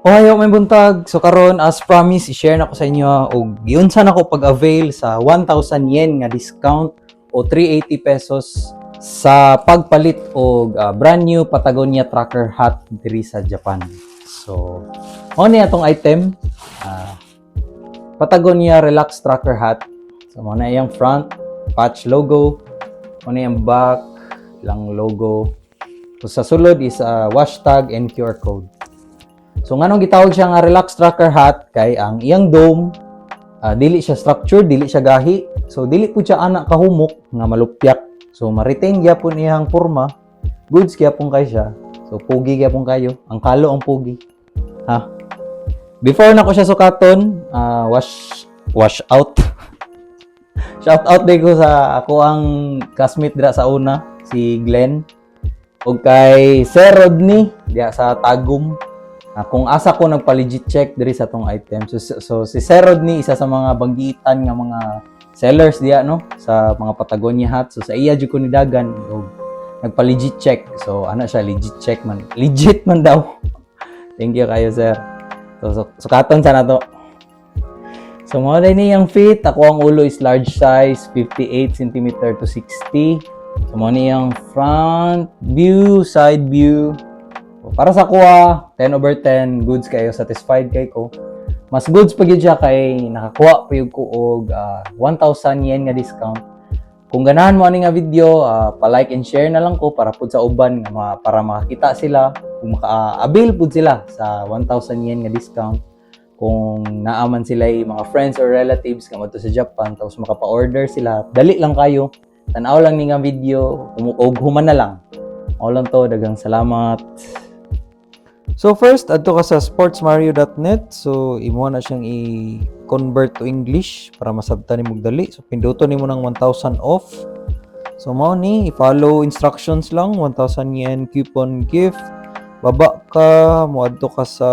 Ohayo may buntag. So karon as promise i-share na ko sa inyo og giunsa na ko pag-avail sa 1,000 yen nga discount o 380 pesos sa pagpalit og brand new Patagonia Tracker hat diri sa Japan. So mao ni atong item, Patagonia Relax Tracker hat. So mao na iyang front patch logo, mao na iyang back lang logo. So sa sulod is wash tag and QR code. So nganong gitawag siya nga relax tracker hat kay ang iyang dome dili siya structured, dili siya gahi. So dili pud siya ana kahumok nga malupyak. So ma-retain gyapon iyang porma. Goods gyapon kay siya. So pugi gyapon kayo. Ang kalo ang pugi. Ha. Before na ko siya sukaton, wash out. Shout out din ko sa ako ang classmate dira sa una, si Glenn. Og kay Sir Rodney diya sa Tagum. Kung asa ko nagpa-legit check diri sa tong item. So si Sir Rodney isa sa mga banggitan nga mga sellers diya no sa mga Patagonia hat. So sa iya jud ko nidagan og nagpa-legit check. So ana siya legit check man. Legit man daw. Thank you kayo sir. So sukaton sa nato. So mo na niyang fit. Ako ang ulo is large size, 58 cm to 60. So mo niyang front view, side view. Para sa kuha, 10/10, goods kayo, satisfied kay ko. Mas goods pa gyud siya kay nakakuha pa yun ko og 1,000 yen nga discount. Kung ganahan mo ani nga video, pa-like and share na lang ko para pud sa uban nga para makakita sila, kung maka-avail pud sila sa 1,000 yen nga discount. Kung naaman sila mga friends or relatives nga madto sa Japan tapos makapa-order sila, dali lang kayo. Tan-aw lang ni nga video og human na lang. Mao lang to, daghang salamat. So first, adto ka sa sportsmario.net. So imo na siyang i-convert to English para masabtan nimo dali. So pinduton nimo ng 1,000 off. So mao ni i-follow instructions lang, 1,000 yen coupon gift. Baba ka, mo adto ka sa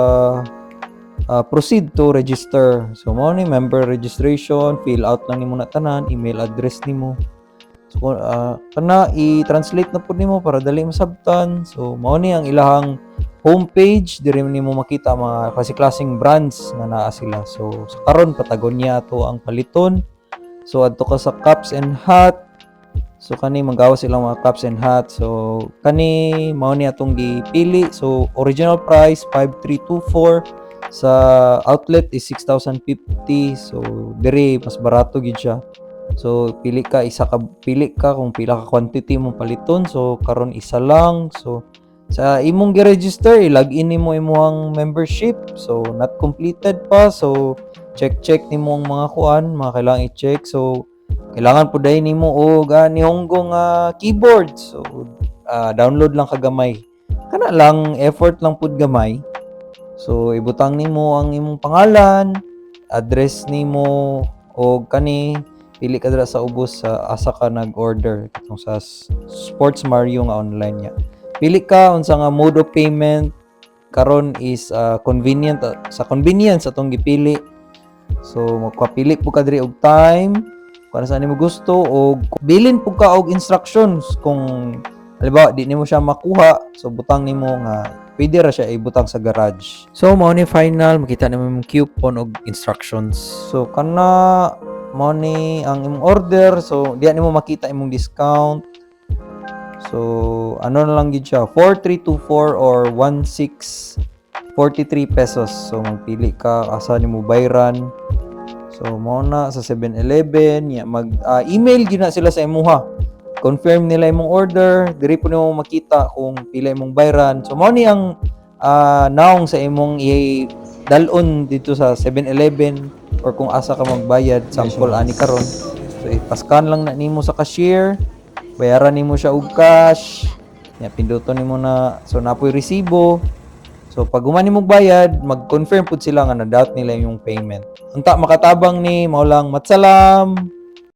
proceed to register. So mao ni member registration, fill out lang nimo na tanan, email address nimo. So kana i-translate na pud nimo para dali masabtan. So mao ni ang ilahang homepage, diri nimo makita mga klase-klaseng brands nga naa sila. So sa karon Patagonia to ang paliton. So adto ka sa caps and hat. So kani magawas silang mga caps and hat. So kani mao ni atong gipili. So original price 5,324, sa outlet is 6,050. So diri mas barato gid siya. So pili ka kung pila ka quantity mo paliton. So karon isa lang. So sa imong gi-register, i-login nimo imong membership. So not completed pa. So check nimo ang mga kuan, mga kailangan i-check. So kailangan pud dai nimo og nihonggong keyboard. So download lang kagamay. Kana lang effort lang pud gamay. So ibutang nimo ang imong pangalan, address nimo og kani pili ka dira sa ubos sa asa ka nag-order itong sa Sports Mario nga online niya. Pili ka unsa nga mode of payment. Karon is convenience atong gipili. So magpapili po ka diri og time kung saan nimo gusto og bilin po ka og instructions kung halimbawa di nimo siya makuha. So butang nimo nga pwede ra siya ibutang sa garage. So mao ni final, makita nimo yung coupon og instructions. So kana mao ni ang imong order. So diyan nimo makita imong discount. So ano na lang gid siya, 4,324 or 1,643 pesos. So magpili ka asa nimo bayran. So mao na sa 7-Eleven mag-email gyud na sila sa imuha. Confirm nila imong order, diri po nimo makita kung pila imong bayran. So mao ni ang naong sa imong dalon dito sa 7-Eleven or kung asa ka magbayad, sample ani karon. So ipascan lang na nimo sa cashier, bayaran nimo siya og cash. Pinduton nimo na, so napoy resibo. So pag human nimo bayad, mag-confirm pud sila nga na-doubt nila yung payment. Unta makatabang ni mao lang, matsalam.